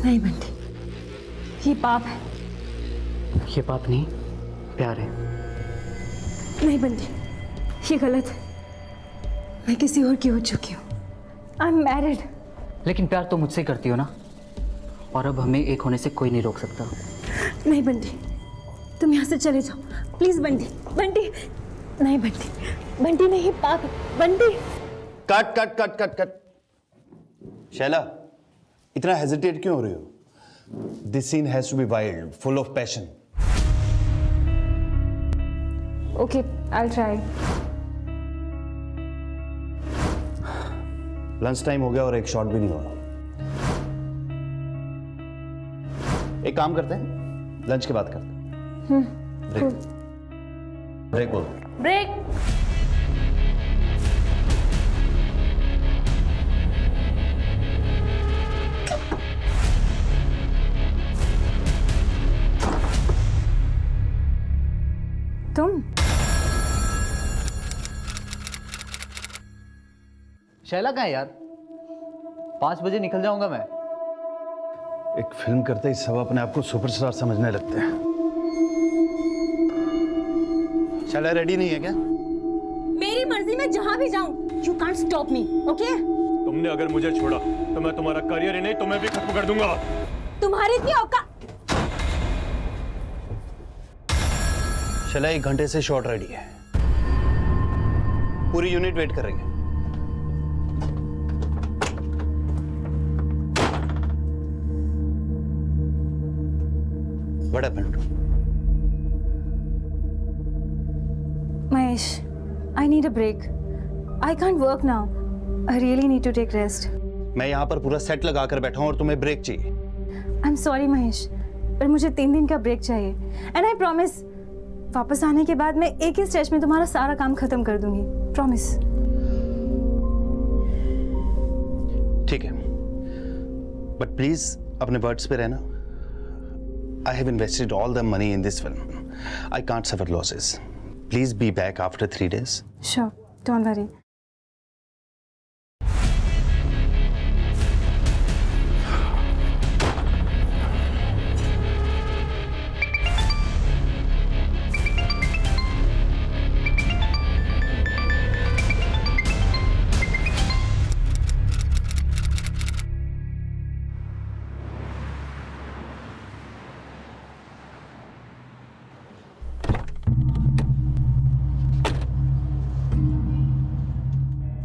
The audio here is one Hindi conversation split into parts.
नहीं बंटी, ये पाप है। ये पाप नहीं, प्यार है। नहीं बंटी, ये गलत है। मैं किसी और की हो चुकी हूँ। I am married. लेकिन प्यार तो मुझसे करती हो ना, और अब हमें एक होने से कोई नहीं रोक सकता। नहीं बंटी, तुम यहाँ से चले जाओ प्लीज। बंटी, बंटी नहीं बंटी, बंटी नहीं, पाप है Bunty. Cut cut cut cut cut. Shaila, इतना हेजिटेट क्यों हो रही हो? This scene has to be wild, full of passion. Okay, I will try. Lunch time हो गया और एक शॉट भी नहीं हुआ। एक काम करते हैं, लंच के बाद करते हैं। ब्रेक ब्रेक बोलो। ब्रेक। तुम शैला कहाँ है यार? 5 बजे निकल जाऊंगा मैं। एक फिल्म करते ही सब अपने आप को सुपरस्टार समझने लगते हैं। शैला रेडी नहीं है क्या? मेरी मर्जी में जहां भी जाऊं, you can't stop me, okay? तुमने अगर मुझे छोड़ा तो मैं तुम्हारा करियर ही नहीं तुम्हें भी खत्म कर दूंगा। तुम्हारी इतनी औकात। शैला, 1 घंटे से शॉट रेडी है। पूरी यूनिट वेट कर रही है। What happened? Mahesh, I need a break. I can't work now. I really need to take rest. मैं यहाँ पर पूरा सेट लगा कर बैठा हूँ और तुम्हें ब्रेक चाहिए। I'm sorry Mahesh, पर मुझे 3 दिन का ब्रेक चाहिए। And I promise, वापस आने के बाद मैं एक ही स्ट्रेच में तुम्हारा सारा काम खत्म कर दूंगी। Promise. ठीक है, बट प्लीज अपने वर्ड्स पे रहना। I have invested all the money in this film. I can't suffer losses. Please be back after 3 days. Sure, don't worry.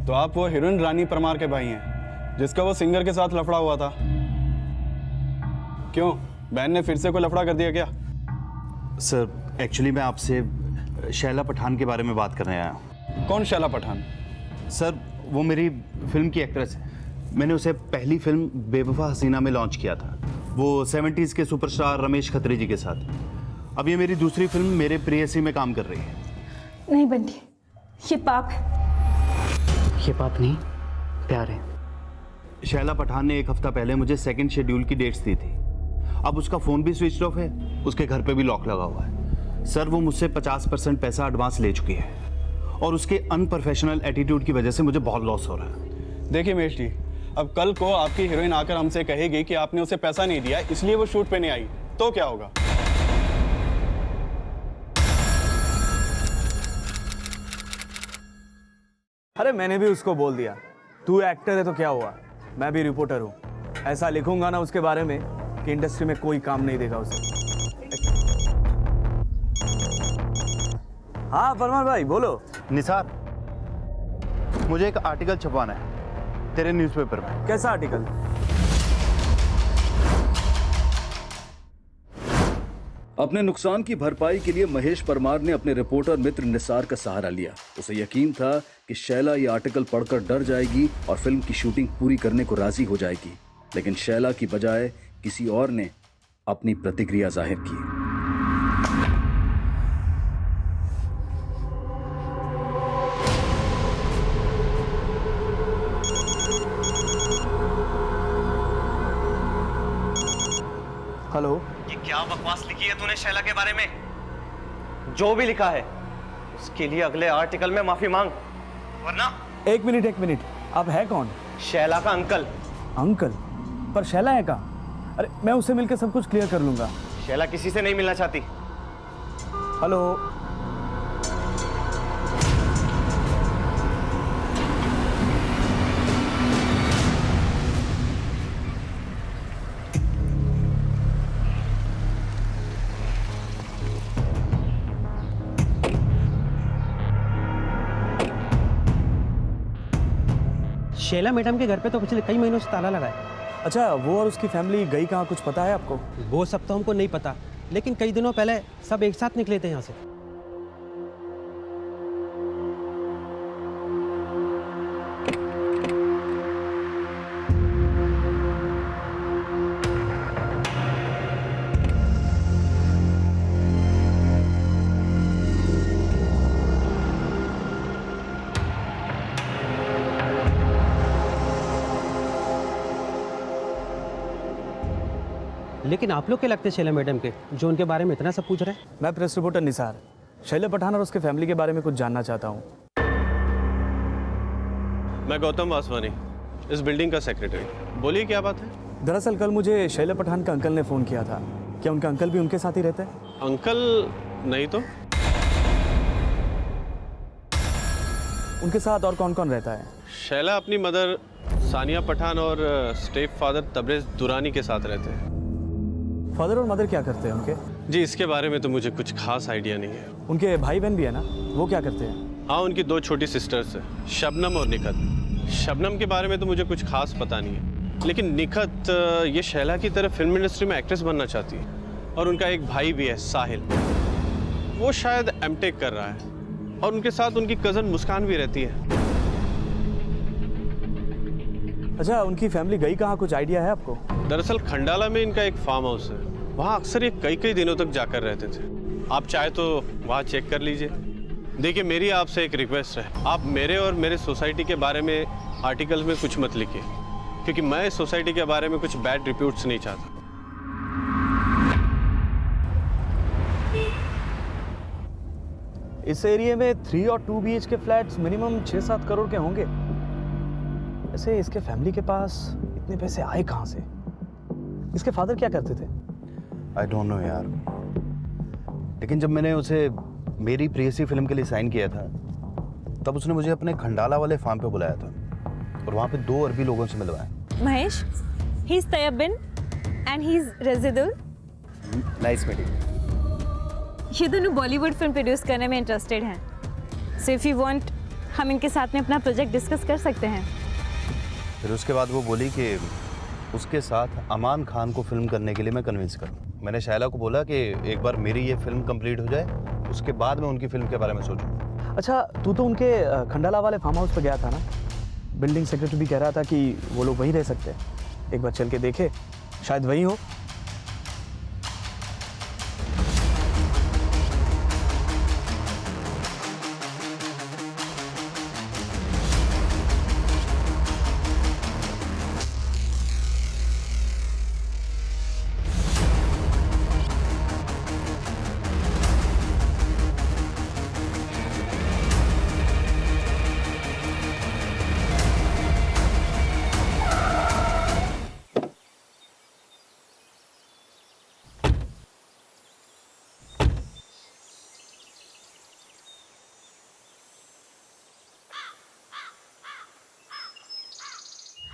तो आप वो हीरोइन रानी परमार के भाई हैं जिसका वो सिंगर के साथ लफड़ा हुआ था। क्यों, बहन ने फिर से कोई लफड़ा कर दिया क्या? सर, एक्चुअली मैं आपसे शैला पठान के बारे में बात करने आया हूँ। कौन शैला पठान? सर, वो मेरी फिल्म की एक्ट्रेस है। मैंने उसे पहली फिल्म बेवफा हसीना में लॉन्च किया था, वो 70s के सुपरस्टार रमेश खत्री जी के साथ। अब ये मेरी दूसरी फिल्म मेरे प्रेयसी में काम कर रही है। नहीं बंटी, ये पाप है। ये पाप नहीं, प्यार है। शैला पठान ने 1 हफ्ता पहले मुझे सेकंड शेड्यूल की डेट्स दी थी। अब उसका फोन भी स्विच ऑफ है, उसके घर पे भी लॉक लगा हुआ है। सर, वो मुझसे 50% पैसा एडवांस ले चुकी है और उसके अनप्रोफेशनल एटीट्यूड की वजह से मुझे बहुत लॉस हो रहा है। देखिए महेश जी, अब कल को आपकी हीरोइन आकर हमसे कहेगी कि आपने उसे पैसा नहीं दिया इसलिए वो शूट पे नहीं आई, तो क्या होगा? अरे मैंने भी उसको बोल दिया, तू एक्टर है तो क्या हुआ, मैं भी रिपोर्टर हूँ। ऐसा लिखूंगा ना उसके बारे में कि इंडस्ट्री में कोई काम नहीं देगा उसे। हाँ परमार भाई बोलो। निसार, मुझे एक आर्टिकल छपवाना है तेरे न्यूज़पेपर में। कैसा आर्टिकल? अपने नुकसान की भरपाई के लिए महेश परमार ने अपने रिपोर्टर मित्र निसार का सहारा लिया। उसे यकीन था कि शैला ये आर्टिकल पढ़कर डर जाएगी और फिल्म की शूटिंग पूरी करने को राजी हो जाएगी, लेकिन शैला की बजाय किसी और ने अपनी प्रतिक्रिया जाहिर की। हेलो, ये क्या बकवास लिखी है तूने शैला के बारे में? जो भी लिखा है उसके लिए अगले आर्टिकल में माफी मांग, वरना। एक मिनट, आप है कौन? शैला का अंकल। अंकल? पर शैला है कहाँ? अरे मैं उससे मिलकर सब कुछ क्लियर कर लूंगा। शैला किसी से नहीं मिलना चाहती। हेलो। शैला मैडम के घर पे तो पिछले कई महीनों से ताला लगा है। अच्छा, वो और उसकी फैमिली गई कहाँ, कुछ पता है आपको? वो सब तो हमको नहीं पता, लेकिन कई दिनों पहले सब एक साथ निकले थे यहाँ से। लेकिन आप लोग क्या लगते हैं शैला मैडम के, जो उनके बारे में इतना सब पूछ रहे हैं? मैं प्रेस रिपोर्टर निसार, शैला पठान और उसके फैमिली के बारे में कुछ जानना चाहता हूँ। मैं गौतम वासवानी, इस बिल्डिंग का सेक्रेटरी। बोलिए क्या बात है? दरअसल कल मुझे शैला पठान का अंकल ने फ़ोन किया था। क्या उनका अंकल भी उनके साथ ही रहता है? अंकल नहीं तो। उनके साथ और कौन कौन रहता है? शैला अपनी मदर सानिया पठान और स्टेप फादर तबरेज दुरानी के साथ रहते हैं। फादर और मदर क्या करते हैं उनके? जी इसके बारे में तो मुझे कुछ खास आइडिया नहीं है। उनके भाई बहन भी है ना, वो क्या करते हैं? हाँ, उनकी 2 छोटी सिस्टर्स हैं, शबनम और निखत। शबनम के बारे में तो मुझे कुछ खास पता नहीं है, लेकिन निखत ये शैला की तरह फिल्म इंडस्ट्री में एक्ट्रेस बनना चाहती है। और उनका एक भाई भी है साहिल, वो शायद एमटेक कर रहा है। और उनके साथ उनकी कज़न मुस्कान भी रहती है। अच्छा, उनकी फैमिली गई कहाँ, कुछ आइडिया है आपको? दरअसल खंडाला में इनका एक फार्म हाउस है, वहाँ अक्सर ये कई कई दिनों तक जाकर रहते थे। आप चाहे तो वहाँ चेक कर लीजिए। देखिए, मेरी आपसे एक रिक्वेस्ट है, आप मेरे और मेरे सोसाइटी के बारे में आर्टिकल्स में कुछ मत लिखिए, क्योंकि मैं इस सोसाइटी के बारे में कुछ बैड रिपोर्ट्स नहीं चाहता। इस एरिया में 3 और 2 BHK फ्लैट्स मिनिमम 6-7 करोड़ के होंगे। ऐसे इसके फैमिली के पास इतने पैसे आए कहाँ से? इसके फादर क्या करते थे? आई डोंट नो यार, लेकिन जब मैंने उसे मेरी प्रेयसी फिल्म के लिए साइन किया था, तब उसने मुझे अपने खंडाला वाले फार्म पे बुलाया था और वहाँ पे 2 अरबी लोगों से मिलवाया। Mahesh, he is Tayyab bin and he is Razidul. Nice meeting. ये दोनों बॉलीवुड फिल्म प्रोड्यूस करने में इंटरेस्टेड हैं, सो इफ यू वांट हम इनके साथ में अपना प्रोजेक्ट डिस्कस कर सकते हैं। फिर उसके बाद वो बोली कि उसके साथ अमान खान को फिल्म करने के लिए मैं कन्विंस करूं। मैंने शैला को बोला कि एक बार मेरी ये फिल्म कंप्लीट हो जाए, उसके बाद मैं उनकी फिल्म के बारे में सोचूं। अच्छा, तू तो उनके खंडाला वाले फार्म हाउस पे गया था ना? बिल्डिंग सेक्रेटरी भी कह रहा था कि वो लोग वहीं रह सकते हैं। एक बार चल के देखे, शायद वहीं हो।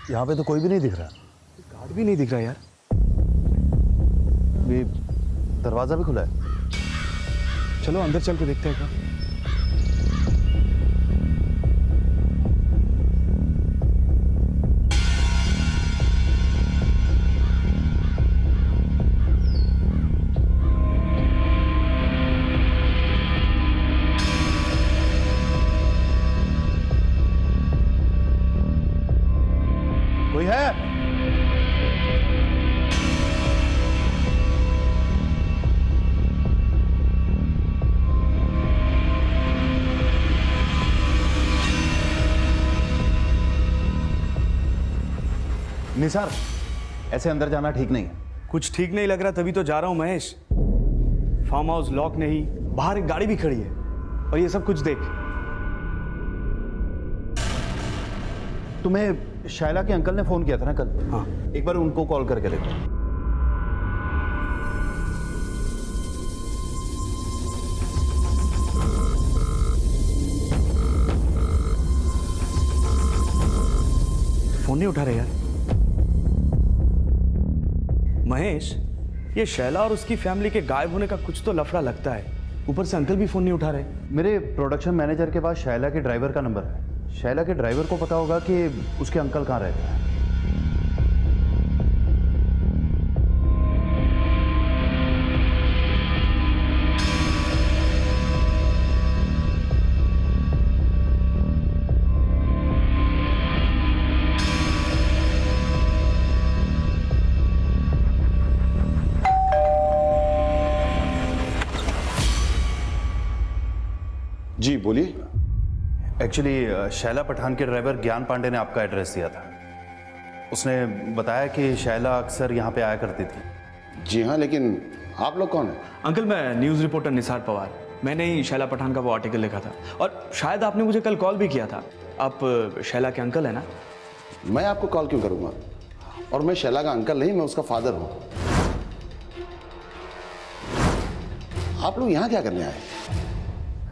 यहाँ पे तो कोई भी नहीं दिख रहा। गार्ड भी नहीं दिख रहा यार। ये दरवाजा भी खुला है। चलो अंदर चल के देखते हैं क्या। कोई है? निसार, ऐसे अंदर जाना ठीक नहीं है। कुछ ठीक नहीं लग रहा, तभी तो जा रहा हूं महेश। फार्म हाउस लॉक नहीं, बाहर एक गाड़ी भी खड़ी है, और ये सब कुछ देख। तुम्हें शैला के अंकल ने फोन किया था ना कल? हाँ। एक बार उनको कॉल करके देखो। फोन नहीं उठा रहे यार। महेश, ये शैला और उसकी फैमिली के गायब होने का कुछ तो लफड़ा लगता है। ऊपर से अंकल भी फोन नहीं उठा रहे। मेरे प्रोडक्शन मैनेजर के पास शैला के ड्राइवर का नंबर है। शैला के ड्राइवर को पता होगा कि उसके अंकल कहाँ रहते हैं। जी बोलिए। एक्चुअली शैला पठान के ड्राइवर ज्ञान पांडे ने आपका एड्रेस दिया था। उसने बताया कि शैला अक्सर यहाँ पे आया करती थी। जी हाँ, लेकिन आप लोग कौन हैं? अंकल, मैं न्यूज़ रिपोर्टर निसार पवार। मैंने ही शैला पठान का वो आर्टिकल लिखा था और शायद आपने मुझे कल कॉल भी किया था। आप शैला के अंकल हैं ना? मैं आपको कॉल क्यों करूँगा? और मैं शैला का अंकल नहीं, मैं उसका फादर हूँ। आप लोग यहाँ क्या करने आए?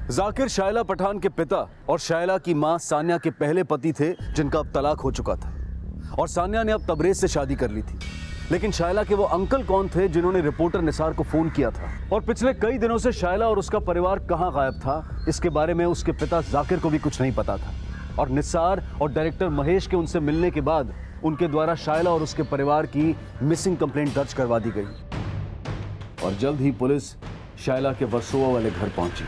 जाकिर शायला पठान के पिता और शायला की मां सान्या के पहले पति थे, जिनका अब तलाक हो चुका था, और सान्या ने अब तबरेज से शादी कर ली थी। लेकिन शायला के वो अंकल कौन थे जिन्होंने रिपोर्टर निसार को फोन किया था, और पिछले कई दिनों से शायला और उसका परिवार कहां गायब था, इसके बारे में उसके पिता जाकिर को भी कुछ नहीं पता था। और निसार और डायरेक्टर महेश के उनसे मिलने के बाद उनके द्वारा शायला और उसके परिवार की मिसिंग कंप्लेंट दर्ज करवा दी गई, और जल्द ही पुलिस शायला के वर्सोवा वाले घर पहुंची।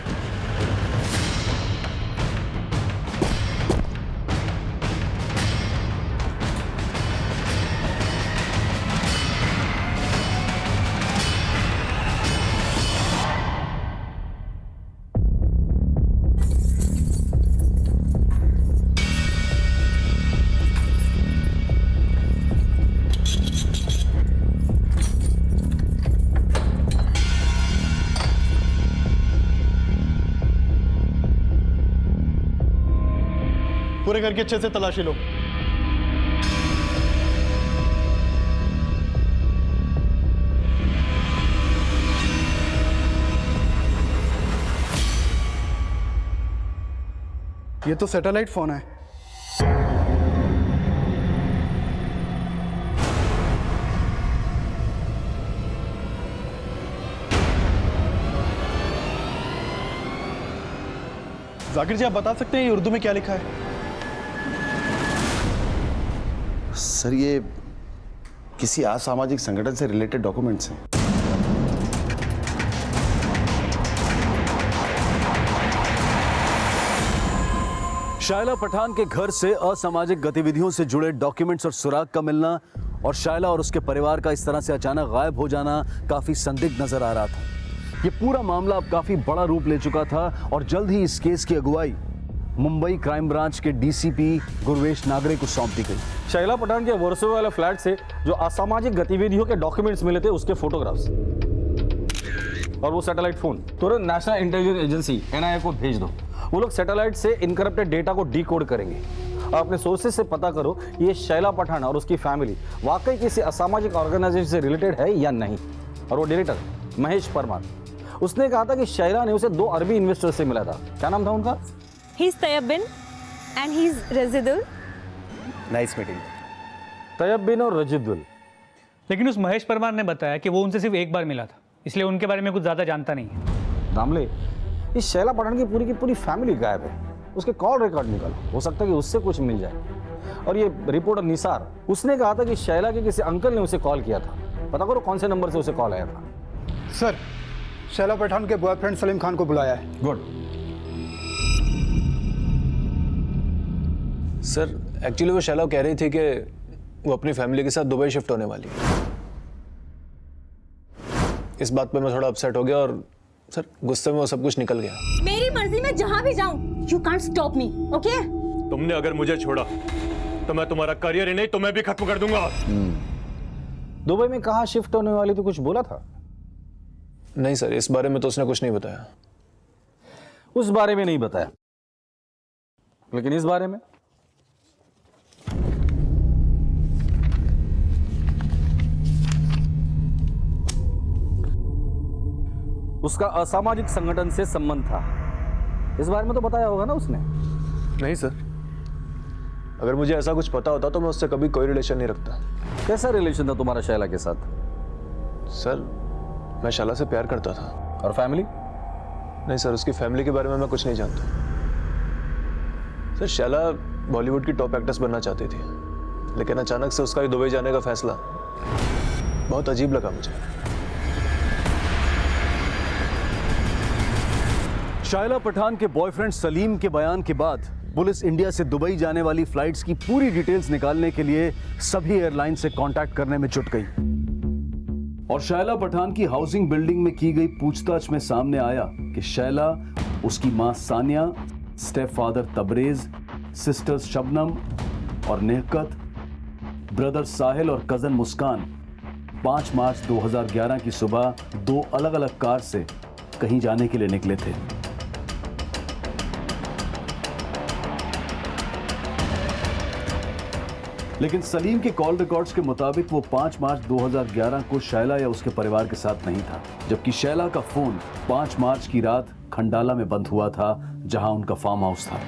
पूरे घर की अच्छे से तलाशी लो। ये तो सैटेलाइट फोन है। जाकिर जी, आप बता सकते हैं ये उर्दू में क्या लिखा है? सर, ये किसी असामाजिक संगठन से रिलेटेड डॉक्यूमेंट्स हैं। शायला पठान के घर से असामाजिक गतिविधियों से जुड़े डॉक्यूमेंट्स और सुराग का मिलना, और शायला और उसके परिवार का इस तरह से अचानक गायब हो जाना काफी संदिग्ध नजर आ रहा था। ये पूरा मामला अब काफी बड़ा रूप ले चुका था, और जल्द ही इस केस की अगुवाई मुंबई क्राइम ब्रांच के डीसीपी गुरवेश नागरे को सौंप दी गई। शैला पठान के वर्सोवा वाले फ्लैट से जो असामाजिक गतिविधियों के डॉक्यूमेंट्स मिले थे, उसके फोटोग्राफ्स और वो सैटेलाइट फोन तुरंत नेशनल इंटेलिजेंस एजेंसी एनआईए को भेज दो। वो लोग सैटेलाइट से इनकरप्टेड डेटा को डीकोड करेंगे। अपने सोर्सेज से पता करो कि ये शैला पठान और उसकी फैमिली वाकई किसी असामाजिक ऑर्गेनाइजेशन से रिलेटेड है या नहीं। और वो डायरेक्टर महेश परमार, उसने कहा था कि शैला ने उसे 2 अरबी इन्वेस्टर से मिला था। क्या नाम था उनका? He's Tayyab bin and he's Razidul. Nice meeting. Tayyab bin और रजिदुल। लेकिन उस महेश परमार ने बताया कि वो उनसे सिर्फ एक बार मिला था, इसलिए उनके बारे में कुछ ज़्यादा जानता नहीं है। दामले, इस शैला पठान की पूरी फैमिली गायब है। उसके कॉल रिकॉर्ड निकालो, हो सकता है कि उससे कुछ मिल जाए। और ये रिपोर्टर निसार, उसने कहा था कि शैला के किसी अंकल ने उसे कॉल किया था। पता करो कौन से नंबर से उसे कॉल आया था। सर, शैला पठान के बॉयफ्रेंड सलीम खान को बुलाया है। गुड। सर, एक्चुअली वो शैला कह रही थी कि वो अपनी फैमिली के साथ दुबई शिफ्ट होने वाली है। इस बात पे मैं थोड़ा अपसेट हो गया और सर गुस्से में वो सब कुछ निकल गया। मेरी मर्जी में जहां भी जाऊं, you can't stop me, okay? तुमने अगर मुझे छोड़ा तो मैं तुम्हारा करियर ही नहीं तुम्हें भी खत्म कर दूंगा। दुबई में कहाँ शिफ्ट होने वाली तो कुछ बोला था? नहीं सर, इस बारे में तो उसने कुछ नहीं बताया। उस बारे में नहीं बताया, लेकिन इस बारे में उसका असामाजिक संगठन से संबंध था। इस बारे में तो बताया होगा ना उसने? नहीं सर, अगर मुझे ऐसा कुछ पता होता तो मैं उससे कभी कोई रिलेशन नहीं रखता। कैसा रिलेशन था तुम्हारा शैला के साथ? सर मैं शैला से प्यार करता था। और फैमिली? नहीं सर, उसकी फैमिली के बारे में मैं कुछ नहीं जानता। सर शैला बॉलीवुड की टॉप एक्ट्रेस बनना चाहती थी, लेकिन अचानक से उसका दुबई जाने का फैसला बहुत अजीब लगा मुझे। शायला पठान के बॉयफ्रेंड सलीम के बयान के बाद पुलिस इंडिया से दुबई जाने वाली फ्लाइट्स की पूरी डिटेल्स निकालने के लिए सभी एयरलाइन से कांटेक्ट करने में जुट गई। और शायला पठान की हाउसिंग बिल्डिंग में की गई पूछताछ में सामने आया कि शैला, उसकी मां Sania, step father Tabrez, sisters Shabnam और नेहकत, ब्रदर साहिल और कजन मुस्कान 5 मार्च 2011 की सुबह 2 अलग-अलग कार से कहीं जाने के लिए निकले थे। लेकिन सलीम के कॉल रिकॉर्ड्स के मुताबिक वो 5 मार्च 2011 को शैला या उसके परिवार के साथ नहीं था, जबकि शैला का फोन 5 मार्च की रात खंडाला में बंद हुआ था, जहां उनका फार्म हाउस था।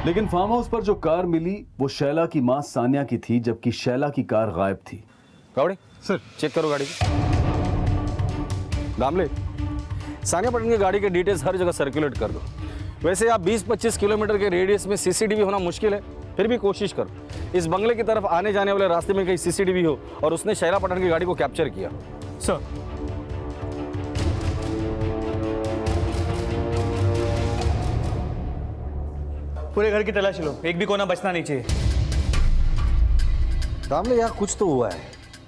लेकिन फार्म हाउस पर जो कार मिली वो शैला की मां सानिया की थी, जबकि शैला की कार गायब थी। गाड़ी सर चेक करो गाड़ी। दामले, सानिया पठान की गाड़ी के डिटेल्स हर जगह सर्कुलेट कर दो। वैसे आप 20-25 किलोमीटर के रेडियस में सीसीटीवी होना मुश्किल है, फिर भी कोशिश करो इस बंगले की तरफ आने जाने वाले रास्ते में कहीं सीसीटीवी हो और उसने शैला पठान की गाड़ी को कैप्चर किया। सर पूरे घर की तलाशी लो, एक भी कोना बचना नहीं चाहिए। दामले यहाँ कुछ तो हुआ है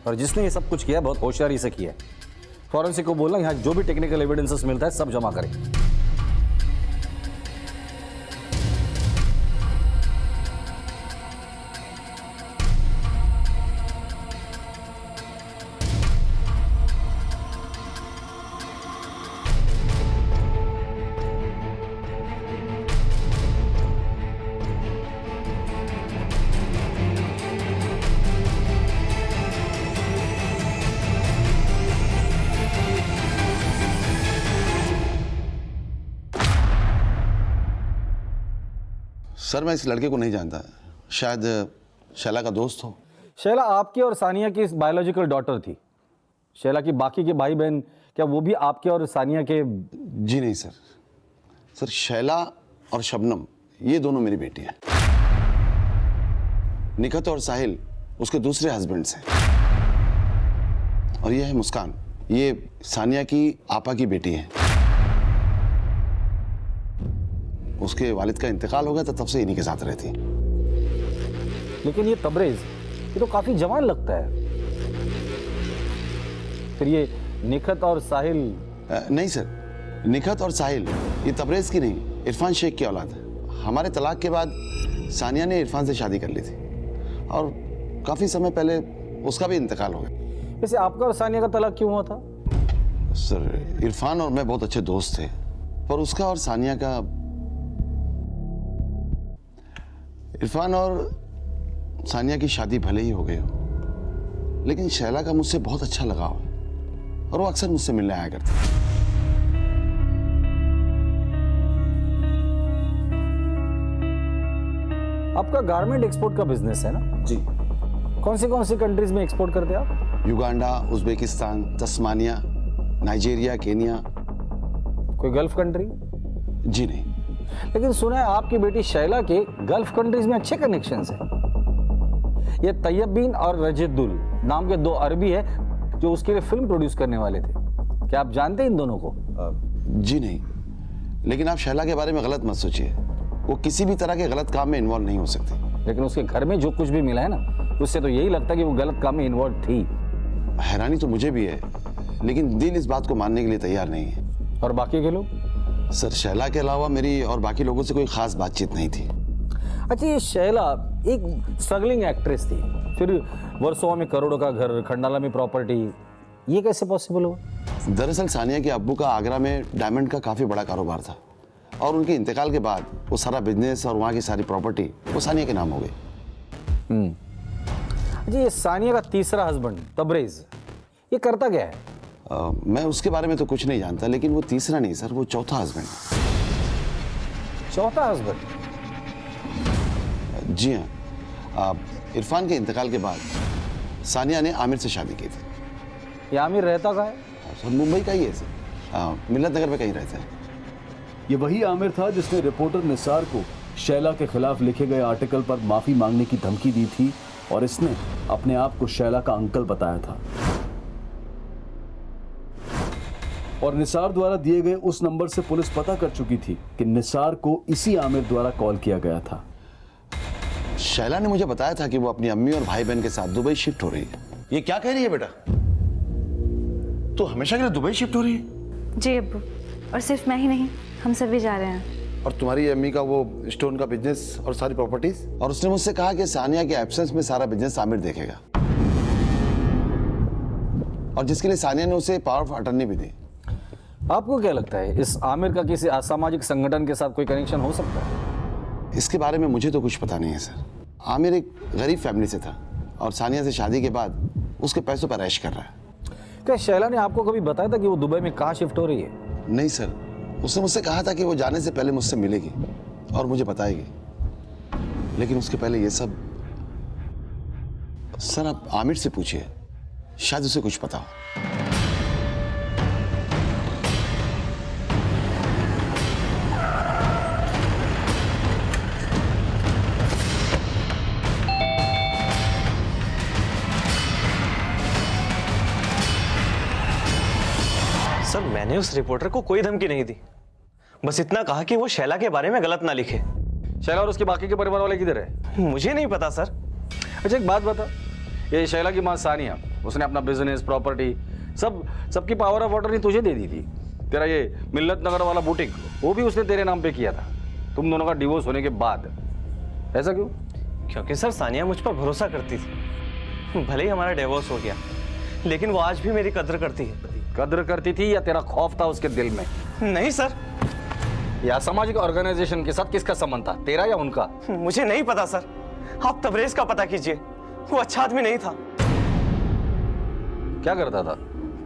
और जिसने ये सब कुछ किया बहुत होशियारी से किया है। फॉरेंसिक को बोलना यहाँ जो भी टेक्निकल एविडेंसेस मिलता है सब जमा करें। सर मैं इस लड़के को नहीं जानता, शायद शैला का दोस्त हो। शैला आपकी और सानिया की बायोलॉजिकल डॉटर थी। शैला की बाकी के भाई बहन क्या वो भी आपके और सानिया के? जी नहीं सर, सर शैला और शबनम ये दोनों मेरी बेटी हैं। निखत और साहिल उसके दूसरे हस्बैंड्स हैं। और ये है मुस्कान, ये सानिया की आपा की बेटी है। उसके वालिद का इंतकाल हो गया तो तब से इन्हीं के साथ रहती। लेकिन ये तबरेज, ये तो काफी जवान लगता है। फिर ये निखत और साहिल? नहीं सर, निखत और साहिल ये तबरेज की नहीं, इरफान शेख की औलाद है। हमारे तलाक के बाद सानिया ने इरफान से शादी कर ली थी और काफी समय पहले उसका भी इंतकाल हो गया। वैसे आपका और सानिया का तलाक क्यों हुआ था? सर इरफान और मैं बहुत अच्छे दोस्त थे, पर उसका और सानिया का, इरफान और सानिया की शादी भले ही हो गई हो, लेकिन शैला का मुझसे बहुत अच्छा लगाव है और वो अक्सर मुझसे मिलने आया करती। आपका गारमेंट एक्सपोर्ट का बिजनेस है ना? जी। कौन सी कंट्रीज में एक्सपोर्ट करते हैं आप? Uganda, Uzbekistan, Tasmania, Nigeria, Kenya. कोई गल्फ कंट्री? जी नहीं। लेकिन सुना है आपकी बेटी शैला के गल्फ कंट्रीज में अच्छे कनेक्शंस हैं। ये तैयबीन और रजिदुल नाम के 2 अरबी है जो उसके लिए फिल्म प्रोड्यूस करने वाले थे। क्या आप जानते हैं इन दोनों को? जी नहीं, लेकिन आप शैला के बारे में गलत मत सोचिए। वो किसी भी तरह के गलत काम में इन्वॉल्व नहीं हो सकती। लेकिन उसके घर में जो कुछ भी मिला है ना, उससे तो यही लगता है कि वो गलत काम में इन्वॉल्व थी। हैरानी तो मुझे भी है, लेकिन दिल इस बात को मानने के लिए तैयार नहीं है। और बाकी के लोग? सर शैला के अलावा मेरी और बाकी लोगों से कोई खास बातचीत नहीं थी। अच्छा, ये शैला एक स्ट्रगलिंग एक्ट्रेस थी, फिर वर्सोवा में करोड़ों का घर, खंडाला में प्रॉपर्टी, ये कैसे पॉसिबल हुआ? दरअसल सानिया के अब्बू का आगरा में डायमंड का काफ़ी बड़ा कारोबार था और उनके इंतकाल के बाद वो सारा बिजनेस और वहाँ की सारी प्रॉपर्टी वो सानिया के नाम हो गई। जी, ये सानिया का तीसरा हस्बैंड तबरेज, ये करता क्या है? मैं उसके बारे में तो कुछ नहीं जानता, लेकिन वो तीसरा नहीं सर, वो चौथा हस्बैंड। चौथा हस्बैंड? जी हाँ, इरफान के इंतकाल के बाद सानिया ने आमिर से शादी की थी। ये आमिर रहता कहाँ है? सर मुंबई का ही है सर, मिलत नगर में कहीं रहता है। ये वही आमिर था जिसने रिपोर्टर निसार को शैला के खिलाफ लिखे गए आर्टिकल पर माफी मांगने की धमकी दी थी और इसने अपने आप को शैला का अंकल बताया था। और निसार द्वारा दिए गए उस नंबर से पुलिस पता कर चुकी थी कि निसार को इसी आमिर द्वारा कॉल किया गया था। शैला ने मुझे बताया था कि वो अपनी अम्मी और भाई बहन के साथ दुबई शिफ्ट हो रही है। ये क्या कह रही है बेटा? तो हमेशा के लिए दुबई शिफ्ट हो रही है? जी अब्बू, और सिर्फ मैं ही नहीं, हम सब भी जा रहे हैं। और तुम्हारी अम्मी का वो स्टोन का बिजनेस और सारी प्रॉपर्टीज? और उसने मुझसे कहा कि सानिया के एब्सेंस में सारा बिजनेस आमिर देखेगा, और जिसके लिए सानिया ने उसे पावर ऑफ अटर्नी भी दी। आपको क्या लगता है, इस आमिर का किसी असामाजिक संगठन के साथ कोई कनेक्शन हो सकता है? इसके बारे में मुझे तो कुछ पता नहीं है सर। आमिर एक गरीब फैमिली से था और सानिया से शादी के बाद उसके पैसों पर ऐश कर रहा है। क्या शैला ने आपको कभी बताया था कि वो दुबई में कहाँ शिफ्ट हो रही है? नहीं सर, उसने मुझसे कहा था कि वो जाने से पहले मुझसे मिलेगी और मुझे बताएगी, लेकिन उसके पहले ये सब। सर आप आमिर से पूछिए, शायद उसे कुछ पता हो। सर मैंने उस रिपोर्टर को कोई धमकी नहीं दी, बस इतना कहा कि वो शैला के बारे में गलत ना लिखे। शैला और उसके बाकी के परिवार वाले किधर है? मुझे नहीं पता सर। अच्छा एक बात बता, ये शैला की माँ सानिया, उसने अपना बिजनेस प्रॉपर्टी सबकी पावर ऑफ अटर्नी तुझे दे दी थी। तेरा ये मिल्लत नगर वाला बुटीक वो भी उसने तेरे नाम पे किया था, तुम दोनों का डिवोर्स होने के बाद। ऐसा क्यों? क्योंकि सर सानिया मुझ पर भरोसा करती थी। भले ही हमारा डिवोर्स हो गया, लेकिन वो आज भी मेरी कद्र करती है। कद्र करती थी या तेरा खौफ था उसके दिल में? नहीं सर। या सामाजिक ऑर्गेनाइजेशन के साथ किसका संबंध था, तेरा या उनका? मुझे नहीं पता सर, आप तबरेज का पता कीजिए, वो अच्छा आदमी नहीं था। क्या करता था?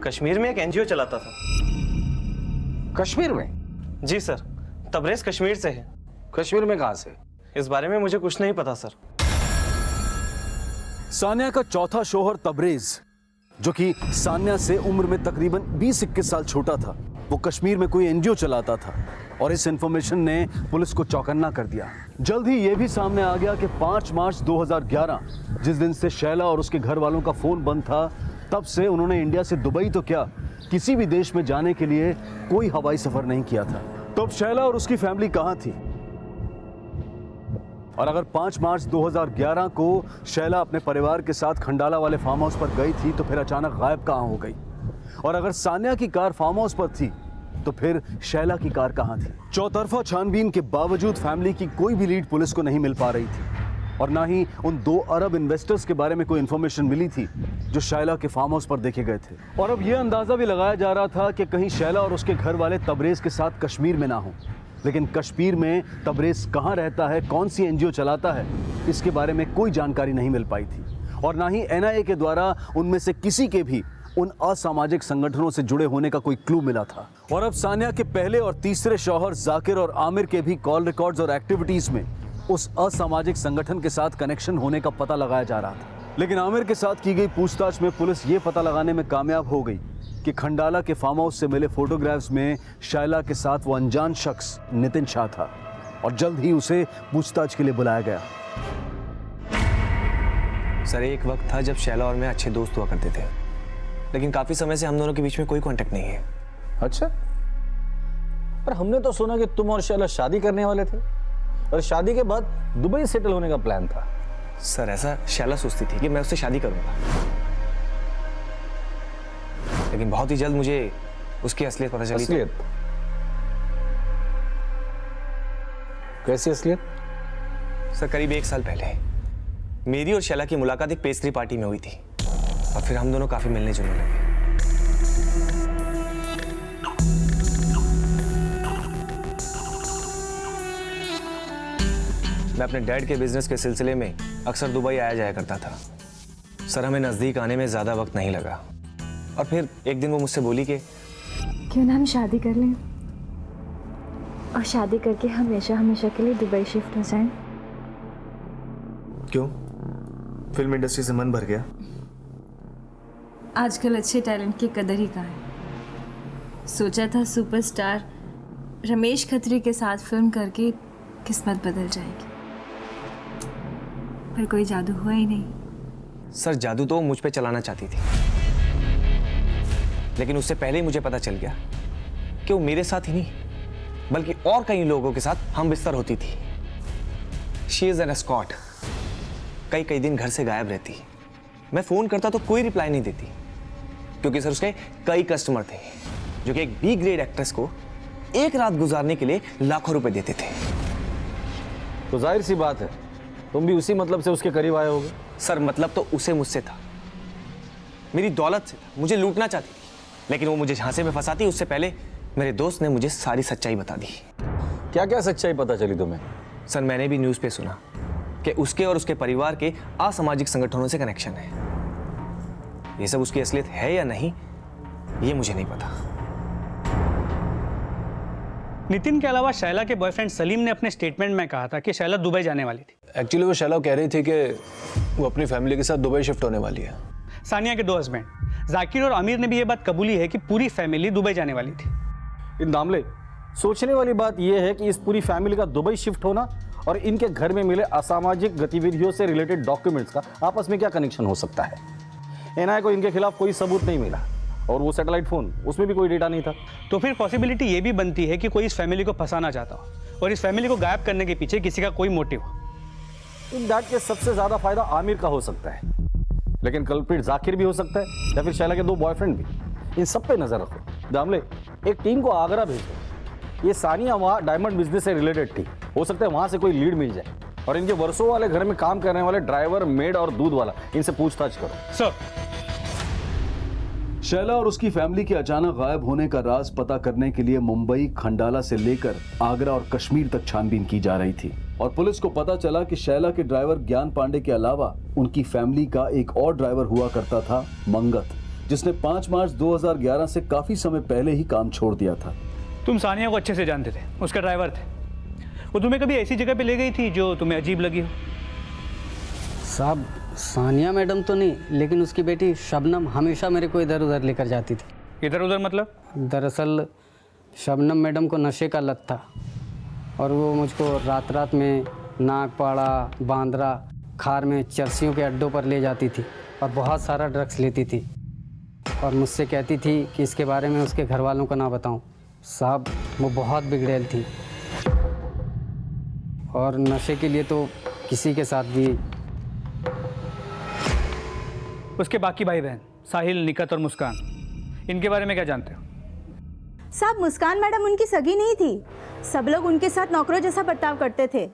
कश्मीर में एक एनजीओ चलाता था। कश्मीर में? जी सर, तबरेज कश्मीर से है। कश्मीर में कहां से? इस बारे में मुझे कुछ नहीं पता सर। सानिया का चौथा शौहर तबरेज, जो कि सानिया से उम्र में तकरीबन 20-21 साल छोटा था, वो कश्मीर में कोई एनजीओ चलाता था और इस इंफॉर्मेशन ने पुलिस को चौकन्ना कर दिया। जल्द ही यह भी सामने आ गया कि 5 मार्च 2011, जिस दिन से शैला और उसके घर वालों का फोन बंद था, तब से उन्होंने इंडिया से दुबई तो क्या, किसी भी देश में जाने के लिए कोई हवाई सफर नहीं किया था। तब शैला और उसकी फैमिली कहां थी? और अगर 5 मार्च 2011 को शैला अपने परिवार के साथ खंडाला वाले फार्म हाउस पर गई थी, तो फिर अचानक गायब कहां हो गई? और अगर सानिया की कार फार्म हाउस पर थी, तो फिर शैला की कार कहां थी? चौतरफा छानबीन के बावजूद फैमिली की कोई भी लीड पुलिस को नहीं मिल पा रही थी और ना ही उन 2 अरब इन्वेस्टर्स के बारे में कोई इंफॉर्मेशन मिली थी जो शैला के फार्म हाउस पर देखे गए थे। और अब यह अंदाजा भी लगाया जा रहा था कि कहीं शैला और उसके घर वाले तबरेज के साथ कश्मीर में ना हो। लेकिन कश्मीर में तबरेज कहां रहता है, कौन सी एनजीओ चलाता है, इसके बारे में कोई जानकारी नहीं मिल पाई थी और ना ही एनआईए के द्वारा उनमें से किसी के भी उन असामाजिक संगठनों से जुड़े होने का कोई क्लू मिला था। और अब सानिया के पहले और तीसरे शौहर जाकिर और आमिर के भी कॉल रिकॉर्ड्स और एक्टिविटीज में उस असामाजिक संगठन के साथ कनेक्शन होने का पता लगाया जा रहा था। लेकिन आमिर के साथ की गई पूछताछ में पुलिस ये पता लगाने में कामयाब हो गई कि खंडाला के फार्म हाउस से मिले फोटोग्राफ्स में शैला के साथ वो अनजान शख्स नितिन शाह था और जल्द ही उसे पूछताछ के लिए बुलाया गया। सर एक वक्त था जब शैला और मैं अच्छे दोस्त हुआ करते थे, लेकिन काफी समय से हम दोनों के बीच में कोई कांटेक्ट नहीं है। अच्छा, पर हमने तो सुना कि तुम और शैला शादी करने वाले थे और शादी के बाद दुबई सेटल होने का प्लान था। सर ऐसा शैला सोचती थी कि मैं उससे शादी करूंगा, लेकिन बहुत ही जल्द मुझे उसकी असलियत पता चली। असलियत? कैसी असलियत? सर करीब 1 साल पहले मेरी और शैला की मुलाकात एक पेस्ट्री पार्टी में हुई थी और फिर हम दोनों काफी मिलने जुलने लगे। मैं अपने डैड के बिजनेस के सिलसिले में अक्सर दुबई आया जाया करता था। सर हमें नजदीक आने में ज्यादा वक्त नहीं लगा और फिर एक दिन वो मुझसे बोली कि क्यों ना हम शादी कर लें और शादी करके हमेशा हमेशा के लिए दुबई शिफ्ट हो जाएं। क्यों? फिल्म इंडस्ट्री से मन भर गया? आजकल अच्छे टैलेंट की कदर ही कहाँ है। सोचा था सुपरस्टार रमेश खत्री के साथ फिल्म करके किस्मत बदल जाएगी, पर कोई जादू हुआ ही नहीं। सर जादू तो वो मुझ पे चलाना चाहती थी, लेकिन उससे पहले ही मुझे पता चल गया कि वो मेरे साथ ही नहीं बल्कि और कई लोगों के साथ हम बिस्तर होती थी। She is an escort. कई दिन घर से गायब रहती। मैं फोन करता तो कोई रिप्लाई नहीं देती, क्योंकि सर उसके कई कस्टमर थे जो कि एक बी ग्रेड एक्ट्रेस को एक रात गुजारने के लिए लाखों रुपए देते थे। तो जाहिर सी बात है तुम भी उसी मतलब से उसके करीब आए होगे। सर मतलब तो उसे मुझसे था, मेरी दौलत से था, मुझे लूटना चाहती थी, लेकिन वो मुझे झांसे में फंसाती उससे पहले मेरे दोस्त ने मुझे सारी सच्चाई बता दी। क्या क्या सच्चाई पता चली तुम्हें? सर मैंने भी न्यूज़ पे सुना कि उसके और उसके परिवार के असामाजिक संगठनों से कनेक्शन है। ये सब उसकी असलियत है या नहीं ये मुझे नहीं पता। नितिन के अलावा शैला के बॉयफ्रेंड सलीम ने अपने स्टेटमेंट में कहा था कि शैला दुबई जाने वाली थी। एक्चुअली वो शैला कह रही थी कि वो अपनी फैमिली के साथ दुबई शिफ्ट होने वाली है। सानिया के 2 हस्बैंड जाकिर और आमिर ने भी ये बात कबूली है कि पूरी फैमिली दुबई जाने वाली थी। इन दामले सोचने वाली बात यह है कि इस पूरी फैमिली का दुबई शिफ्ट होना और इनके घर में मिले असामाजिक गतिविधियों से रिलेटेड डॉक्यूमेंट्स का आपस में क्या कनेक्शन हो सकता है। एनआईए को इनके खिलाफ कोई सबूत नहीं मिला और वो सैटेलाइट फोन उसमें भी कोई डेटा नहीं था। तो फिर पॉसिबिलिटी ये भी बनती है कि कोई इस फैमिली को फंसाना चाहता हो और इस फैमिली को गायब करने के पीछे किसी का कोई मोटिव हो। इन दैट के सबसे ज्यादा फायदा आमिर का हो सकता है, लेकिन कल्प्रिट जाकिर भी हो सकता है या फिर शैला के 2 बॉयफ्रेंड भी। इन सब पे नजर रखो। दामले एक टीम को आगरा भेजो। ये सानिया वहाँ डायमंड बिजनेस से रिलेटेड थी, हो सकता है वहां से कोई लीड मिल जाए। और इनके वर्षों वाले घर में काम करने वाले ड्राइवर, मेड और दूध वाला, इनसे पूछताछ करो। सर शैला और उसकी फैमिली के अचानक गायब होने का राज पता करने के लिए मुंबई, खंडाला से लेकर आगरा और कश्मीर तक छानबीन की जा रही थी और पुलिस को पता चला कि शैला के ड्राइवर ज्ञान पांडे के अलावा उनकी फैमिली का एक और ड्राइवर हुआ करता था, मंगत, जिसने 5 मार्च 2011 से काफी समय पहले ही काम छोड़ दिया था। तुम सानिया को अच्छे से जानते थे, उसका ड्राइवर थे। वो तुम्हें कभी ऐसी जगह पे ले गई थी जो तुम्हें अजीब लगी हो? साहब सानिया मैडम तो नहीं, लेकिन उसकी बेटी शबनम हमेशा मेरे को इधर उधर लेकर जाती थी। इधर उधर मतलब? दरअसल शबनम मैडम को नशे का लत था और वो मुझको रात रात में नागपाड़ा, बांद्रा, खार में चरसियों के अड्डों पर ले जाती थी और बहुत सारा ड्रग्स लेती थी और मुझसे कहती थी कि इसके बारे में उसके घर वालों को ना बताऊं। साहब वो बहुत बिगड़ैल थी और नशे के लिए तो किसी के साथ भी। उसके बाकी भाई बहन साहिल, निकत और मुस्कान, इनके बारे में क्या जानते हो? साहब मुस्कान मैडम उनकी सगी नहीं थी, सब लोग उनके साथ नौकरों जैसा बर्ताव करते थे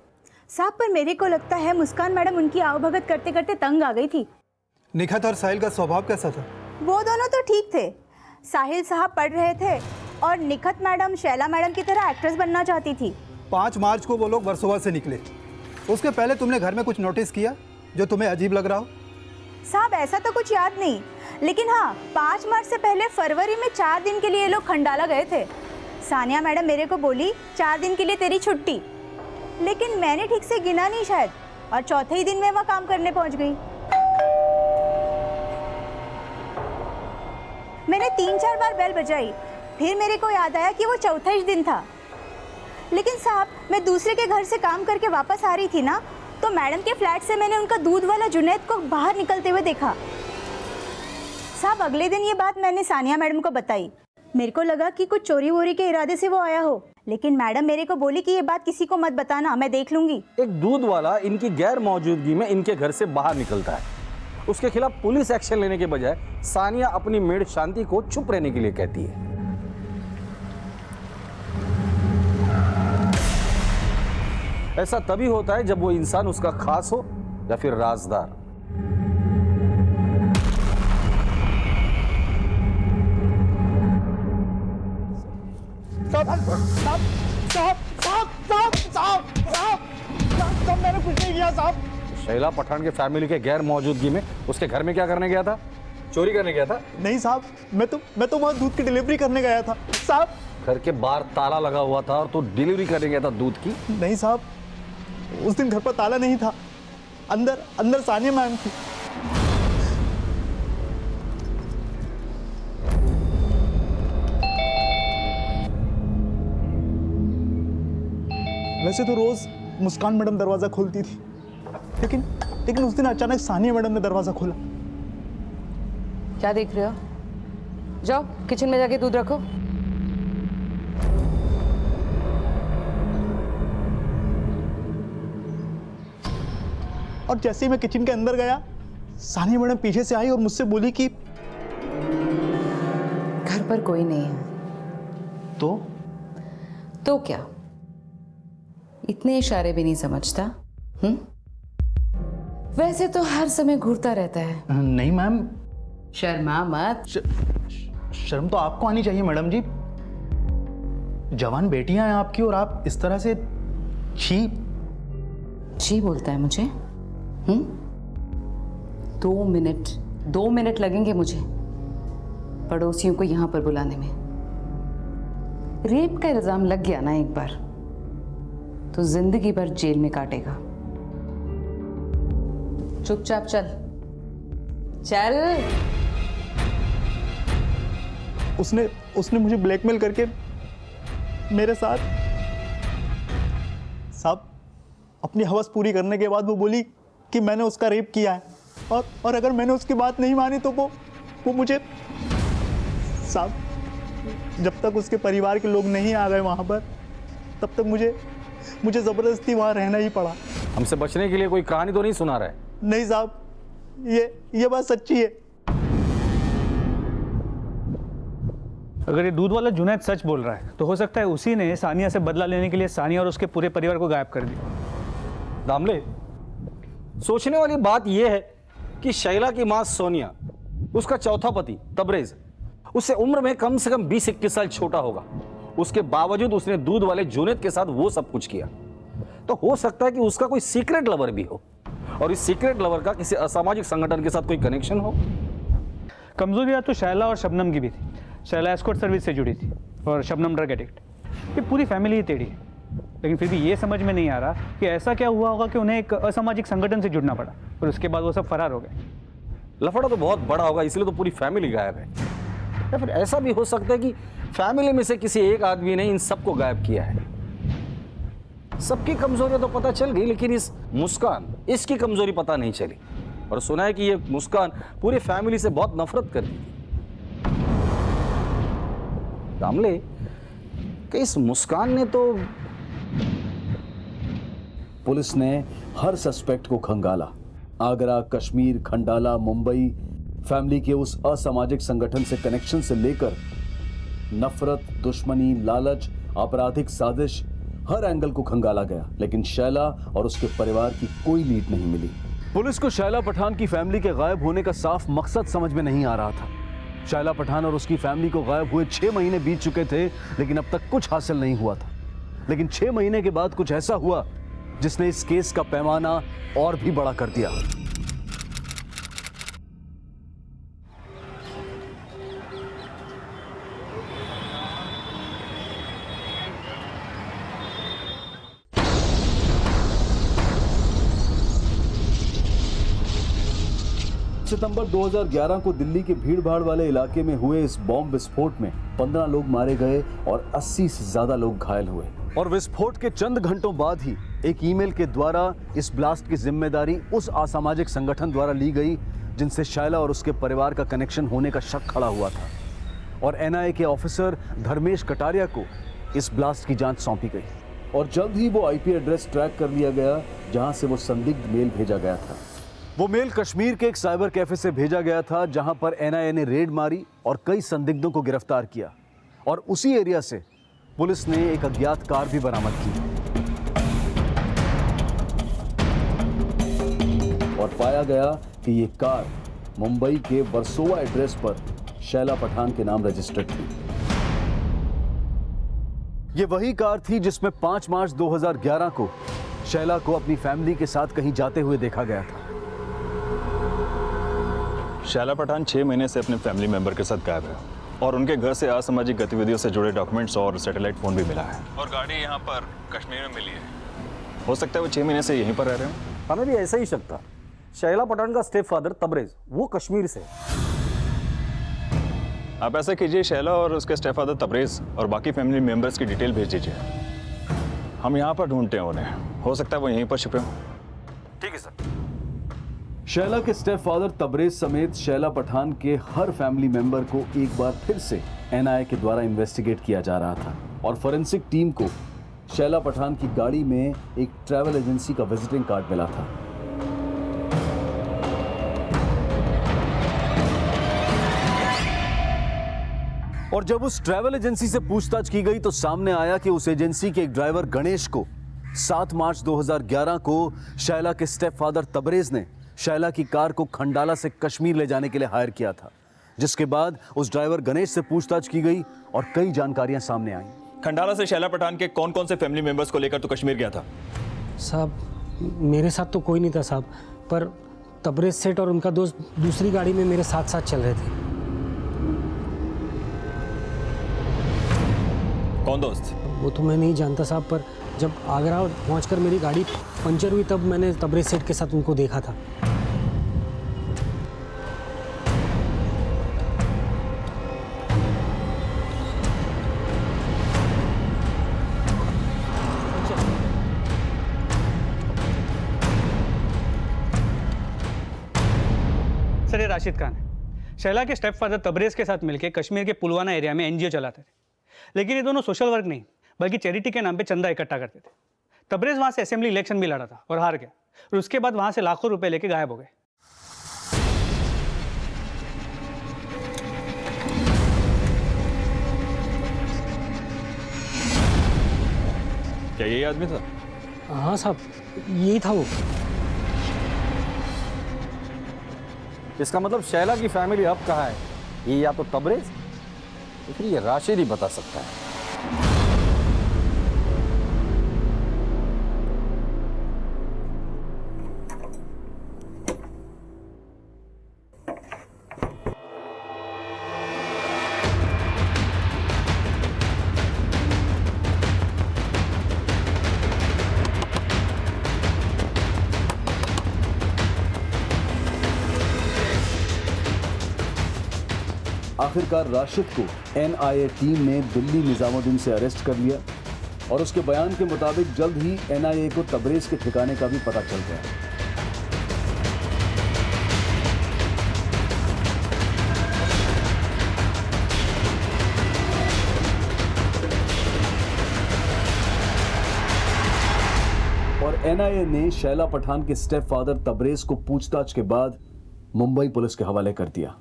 साहब, पर मेरे को लगता है मुस्कान मैडम उनकी आवभगत करते करते तंग आ गई थी। निखत और साहिल का स्वभाव कैसा था? वो दोनों तो ठीक थे। साहिल साहब पढ़ रहे थे और निखत मैडम शैला मैडम की तरह एक्ट्रेस बनना चाहती थी। 5 मार्च को वो लोग वर्सोवा से निकले। उसके पहले तुमने घर में कुछ नोटिस किया जो तुम्हें अजीब लग रहा हो? साहब ऐसा तो कुछ याद नहीं, लेकिन हाँ 5 मार्च से पहले फरवरी में 4 दिन के लिए ये लोग खंडाला गए थे। सानिया मैडम मेरे को बोली 4 दिन के लिए तेरी छुट्टी, लेकिन मैंने ठीक से गिना नहीं शायद, और चौथे ही दिन मैं वहाँ काम करने पहुँच गई। मैंने 3-4 बार बेल बजाई, फिर मेरे को याद आया कि वो चौथा ही दिन था। लेकिन साहब मैं दूसरे के घर से काम करके वापस आ रही थी ना, तो मैडम के फ्लैट से मैंने उनका दूध वाला जुनैद को बाहर निकलते हुए देखा। साहब अगले दिन ये बात मैंने सानिया मैडम को बताई। मेरे को लगा कि कुछ चोरी वोरी के इरादे से वो आया हो, लेकिन मैडम मेरे को बोली कि ये बात किसी को मत बताना, मैं देख लूंगी। एक दूध वाला इनकी गैर मौजूदगी में इनके घर से बाहर निकलता है, उसके खिलाफ पुलिस एक्शन लेने के बजाय सानिया अपनी मेड शांति को चुप रहने के लिए कहती है। ऐसा तभी होता है जब वो इंसान उसका खास हो या फिर राजदार। मैंने कुछ नहीं किया साहब। शैला पठान के फैमिली के गैर मौजूदगी में उसके घर में क्या करने गया था? चोरी करने गया था? नहीं साहब, मैं तो वहाँ दूध की डिलीवरी करने गया था साहब। घर के बाहर ताला लगा हुआ था और तू डिलीवरी करने गया था दूध की? नहीं साहब, उस दिन घर पर ताला नहीं था, अंदर सानिया मैम थी। वैसे तो रोज मुस्कान मैडम दरवाजा खोलती थी, लेकिन उस दिन अचानक सानिया मैडम ने दरवाजा खोला। क्या देख रहे हो? जाओ किचन में जाके दूध रखो। और जैसे ही मैं किचन के अंदर गया, सानिया मैडम पीछे से आई और मुझसे बोली कि घर पर कोई नहीं है। तो क्या? इतने इशारे भी नहीं समझता? वैसे तो हर समय घूरता रहता है। नहीं मैम। शर्मा मत। शर्म तो आपको आनी चाहिए मैडम जी। जवान बेटियां हैं आपकी और आप इस तरह से छी बोलता है मुझे? 2 मिनट लगेंगे मुझे पड़ोसियों को यहां पर बुलाने में। रेप का इल्जाम लग गया ना एक बार, तो जिंदगी भर जेल में काटेगा। चुपचाप चल। उसने मुझे ब्लैकमेल करके मेरे साथ साहब अपनी हवस पूरी करने के बाद वो बोली कि मैंने उसका रेप किया है, और अगर मैंने उसकी बात नहीं मानी तो वो मुझे साहब, जब तक उसके परिवार के लोग नहीं आ गए वहां पर, तब तक मुझे जबरदस्ती वहां रहना ही पड़ा। हमसे बचने के लिए कोई कहानी तो नहीं सुना रहा है? नहीं साहब, ये बात सच्ची है। अगर ये दूध वाला जुनैद सच बोल रहा है तो हो सकता है उसी ने सानिया से बदला लेने के लिए सानिया और उसके पूरे परिवार को गायब कर दिया। दामले, सोचने वाली बात यह है कि शैला की मां सोनिया, उसका चौथा पति तबरेज, उससे उम्र में कम से कम 20-21 साल छोटा होगा। उसके बावजूद उसने दूध वाले जुनैद के साथ वो सब कुछ किया। तो हो सकता है कि उसका कोई सीक्रेट लवर भी हो, और इस सीक्रेट लवर का किसी असामाजिक संगठन के साथ कोई कनेक्शन हो। कमजोरियां तो शैला और शबनम की भी थी। शैला एस्कॉर्ट सर्विस से जुड़ी थी और शबनम ड्रग एडिक्ट। ये पूरी फैमिली ही टेढ़ी है, लेकिन फिर भी ये समझ में नहीं आ रहा कि ऐसा क्या हुआ होगा कि उन्हें एक असामाजिक संगठन से जुड़ना पड़ा और उसके बाद वो सब फरार हो गए। लफड़ा तो बहुत बड़ा होगा, इसलिए तो पूरी फैमिली गायब है। या फिर ऐसा भी हो सकता है कि फैमिली में से किसी एक आदमी ने इन सबको गायब किया है। सबकी कमजोरियां तो पता चल गई, लेकिन इस मुस्कान, इसकी कमजोरी पता नहीं चली। और सुना है कि ये मुस्कान पूरी फैमिली से बहुत नफरत करती थी। दामले, कि इस मुस्कान ने तो पुलिस ने हर सस्पेक्ट को खंगाला। आगरा, कश्मीर, खंडाला, मुंबई, फैमिली के उस असामाजिक संगठन से कनेक्शन से लेकर नफरत, दुश्मनी, लालच, आपराधिक साजिश, हर एंगल को खंगाला गया, लेकिन शैला और उसके परिवार की कोई लीड नहीं मिली। पुलिस को शैला पठान की फैमिली के गायब होने का साफ मकसद समझ में नहीं आ रहा था। शैला पठान और उसकी फैमिली को गायब हुए 6 महीने बीत चुके थे, लेकिन अब तक कुछ हासिल नहीं हुआ था। लेकिन 6 महीने के बाद कुछ ऐसा हुआ जिसने इस केस का पैमाना और भी बड़ा कर दिया। सितंबर 2011 को दिल्ली के भीड़-भाड़ वाले इलाके में हुए इस बॉम्ब विस्फोट में 15 लोग मारे गए और 80 से ज्यादा लोग घायल हुए। और विस्फोट के चंद घंटों बाद ही एक ईमेल के द्वारा इस ब्लास्ट की जिम्मेदारी उस असामाजिक संगठन द्वारा ली गई जिनसे शैला और उसके परिवार का कनेक्शन होने का शक खड़ा हुआ था। और एनआईए के ऑफिसर धर्मेश कटारिया को इस ब्लास्ट की जांच सौंपी गई और जल्द ही वो आईपी एड्रेस ट्रैक कर लिया गया जहां से वो संदिग्ध मेल भेजा गया था। वो मेल कश्मीर के एक साइबर कैफे से भेजा गया था जहां पर एनआईए ने रेड मारी और कई संदिग्धों को गिरफ्तार किया। और उसी एरिया से पुलिस ने एक अज्ञात कार भी बरामद की। पाया गया कि ये कार मुंबई के वर्सोवा एड्रेस पर शैला पठान के नाम रजिस्टर्ड थी। ये वही कार थी जिसमें 5 मार्च 2011 को शैला को अपनी फैमिली के साथ कहीं जाते हुए देखा गया था। शैला पठान 6 महीने से अपने फैमिली मेंबर के साथ गायब है और उनके घर से असामाजिक गतिविधियों से जुड़े डॉक्यूमेंट्स और सैटेलाइट फोन भी मिला है। और गाड़ी यहाँ पर कश्मीर में मिली है। हो सकता है वो 6 महीने से यहीं पर रह रहे हो। हमें भी ऐसा ही शक था। शैला पठान का स्टेप फादर तबरेज वो कश्मीर से। आप ऐसा कीजिए, शैला और उसके स्टेप फादर तबरेज और बाकी फैमिली मेंबर्स की डिटेल भेज दीजिए। हम यहाँ पर ढूंढते हैं उन्हें, हो सकता है वो यहीं पर छिपे हों। ठीक है सर। शैला के स्टेप फादर तबरेज समेत शैला पठान के हर फैमिली मेंबर को एक बार फिर से एनआईए के द्वारा इन्वेस्टिगेट किया जा रहा था और फोरेंसिक टीम को शैला पठान की गाड़ी में एक ट्रैवल एजेंसी का विजिटिंग कार्ड मिला था। और जब उस ट्रैवल एजेंसी से पूछताछ की गई तो सामने आया कि उस एजेंसी के एक ड्राइवर गणेश को 7 मार्च 2011 को शैला के स्टेप फादर तबरेज ने शैला की कार को खंडाला से कश्मीर ले जाने के लिए हायर किया था, जिसके बाद उस ड्राइवर गणेश से पूछताछ की गई और कई जानकारियां सामने आईं। खंडाला से शैला पठान के कौन कौन से फैमिली मेंबर्स को लेकर तो कश्मीर गया था? साहब मेरे साथ तो कोई नहीं था साहब, पर तबरेज सेठ और उनका दोस्त दूसरी गाड़ी में मेरे साथ साथ चल रहे थे। कौन दोस्त? वो तो मैं नहीं जानता साहब, पर जब आगरा पहुंचकर मेरी गाड़ी पंचर हुई तब मैंने तबरेज सेठ के साथ उनको देखा था। सर ये राशिद खान है। शैला के स्टेप फादर तबरेज के साथ मिलकर कश्मीर के पुलवाना एरिया में एनजीओ चलाते थे, लेकिन ये दोनों सोशल वर्क नहीं बल्कि चैरिटी के नाम पे चंदा इकट्ठा करते थे। तबरेज वहां से असेंबली इलेक्शन भी लड़ा था और हार गया, और उसके बाद वहां से लाखों रुपए लेके गायब हो गए। क्या यही आदमी था? हाँ साहब यही था वो। इसका मतलब शैला की फैमिली अब कहाँ है? ये या तो तबरेज तो फिर ये राशिद ही बता सकता है। आखिरकार राशिद को एनआईए टीम ने दिल्ली निजामुद्दीन से अरेस्ट कर लिया और उसके बयान के मुताबिक जल्द ही एनआईए को तबरेज के ठिकाने का भी पता चल गया। और एनआईए ने शैला पठान के स्टेप फादर तबरेज को पूछताछ के बाद मुंबई पुलिस के हवाले कर दिया।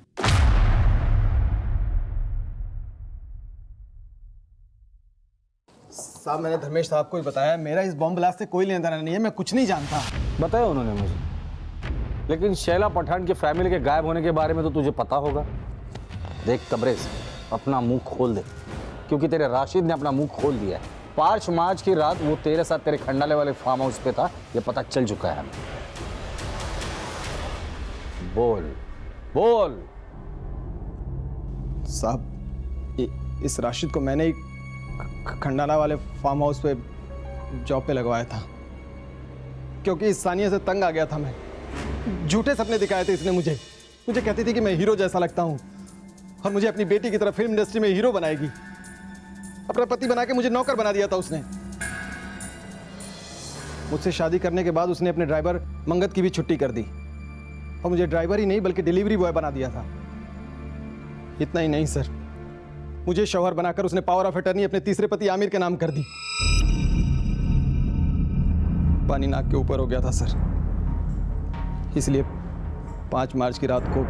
साहब मैंने धर्मेश साहब को ही बताया, मेरा इस बॉम्ब ब्लास्ट से कोई लेना देना नहीं है, मैं कुछ नहीं जानता। बताया उन्होंने मुझे, लेकिन शैला पठान के फैमिली के गायब होने के बारे में तो तुझे पता होगा। देख तबरेज, अपना मुंह खोल दे, क्योंकि तेरे राशिद ने अपना मुंह खोल दिया है। 5 मार्च की रात वो तेरे साथ तेरे खंडाले वाले फार्म हाउस पे था, ये पता चल चुका है हमें। बोल बोल। साहब इस राशिद को मैंने ही खंडाला वाले फार्म हाउस पे जॉब पे लगवाया था, क्योंकि इस सानिया से तंग आ गया था मैं। झूठे सपने दिखाए थे इसने मुझे कहती थी कि मैं हीरो जैसा लगता हूँ और मुझे अपनी बेटी की तरह फिल्म इंडस्ट्री में हीरो बनाएगी। अपना पति बना के मुझे नौकर बना दिया था उसने। मुझसे शादी करने के बाद उसने अपने ड्राइवर मंगत की भी छुट्टी कर दी और मुझे ड्राइवर ही नहीं बल्कि डिलीवरी बॉय बना दिया था। इतना ही नहीं सर, मुझे शौहर बनाकर उसने पावर ऑफ अटर्नी अपने तीसरे पति आमिर के नाम कर दी। पानी नाक के ऊपर हो गया था सर, इसलिए 5 मार्च की रात को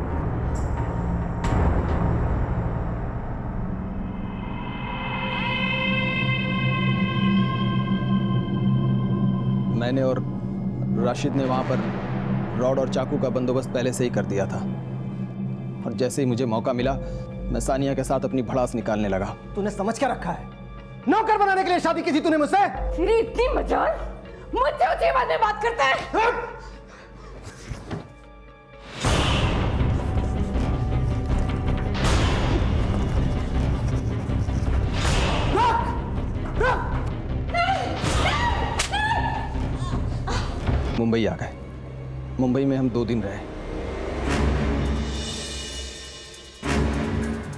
मैंने और राशिद ने वहां पर रॉड और चाकू का बंदोबस्त पहले से ही कर दिया था, और जैसे ही मुझे मौका मिला मैं सानिया के साथ अपनी भड़ास निकालने लगा। तूने समझ क्या रखा है? नौकर बनाने के लिए शादी की थी तूने मुझसे? फिर इतनी मजाल मुझसे ऊंची बात में बात करता है। मुंबई आ गए। मुंबई में हम 2 दिन रहे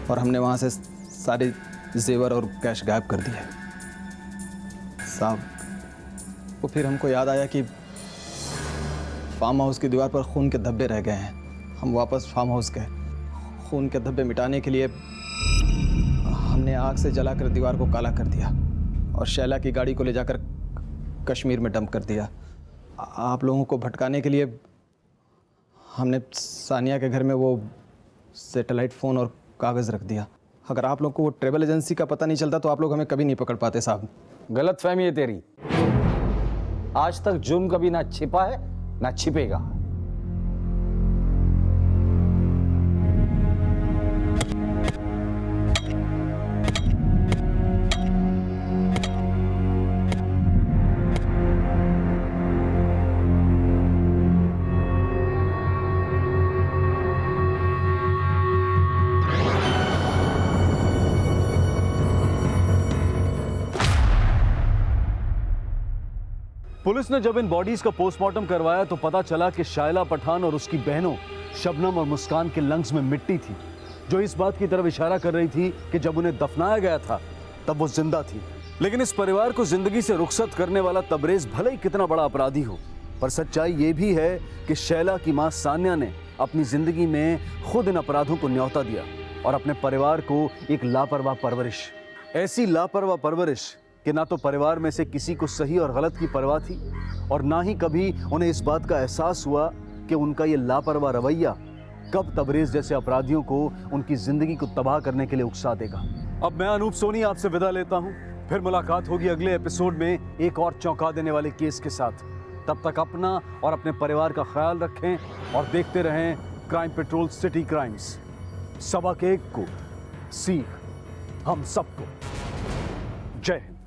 और हमने वहां से सारे जेवर और कैश गायब कर दिए। साहब, वो फिर हमको याद आया कि फार्म हाउस की दीवार पर खून के धब्बे रह गए हैं। हम वापस फार्म हाउस गए। खून के धब्बे मिटाने के लिए हमने आग से जलाकर दीवार को काला कर दिया और शैला की गाड़ी को ले जाकर कश्मीर में डंप कर दिया। आप लोगों को भटकाने के लिए हमने सानिया के घर में वो सैटेलाइट फ़ोन और कागज़ रख दिया। अगर आप लोग को वो ट्रैवल एजेंसी का पता नहीं चलता तो आप लोग हमें कभी नहीं पकड़ पाते साहब। गलत फहमी है तेरी। आज तक जुर्म कभी ना छिपा है ना छिपेगा। पुलिस ने जब इन बॉडीज का पोस्टमार्टम करवाया तो पता चला कि शायला पठान और उसकी बहनों शबनम और मुस्कान के लंग्स में मिट्टी थी, जो इस बात की तरफ इशारा कर रही थी कि जब उन्हें दफनाया गया था तब वो जिंदा थी। लेकिन इस परिवार को जिंदगी से रुखसत करने वाला तबरेज भले ही कितना बड़ा अपराधी हो, पर सच्चाई ये भी है कि शैला की मां सान्या ने अपनी जिंदगी में खुद इन अपराधों को न्योता दिया और अपने परिवार को एक लापरवाह परवरिश, ऐसी लापरवाह परवरिश कि ना तो परिवार में से किसी को सही और गलत की परवाह थी और ना ही कभी उन्हें इस बात का एहसास हुआ कि उनका ये लापरवाह रवैया कब तबरेज जैसे अपराधियों को उनकी जिंदगी को तबाह करने के लिए उकसा देगा। अब मैं अनूप सोनी आपसे विदा लेता हूं। फिर मुलाकात होगी अगले एपिसोड में एक और चौंका देने वाले केस के साथ। तब तक अपना और अपने परिवार का ख्याल रखें और देखते रहें क्राइम पेट्रोल सिटी क्राइम्स। सबक एक को, सीख हम सबको। जय हिंद।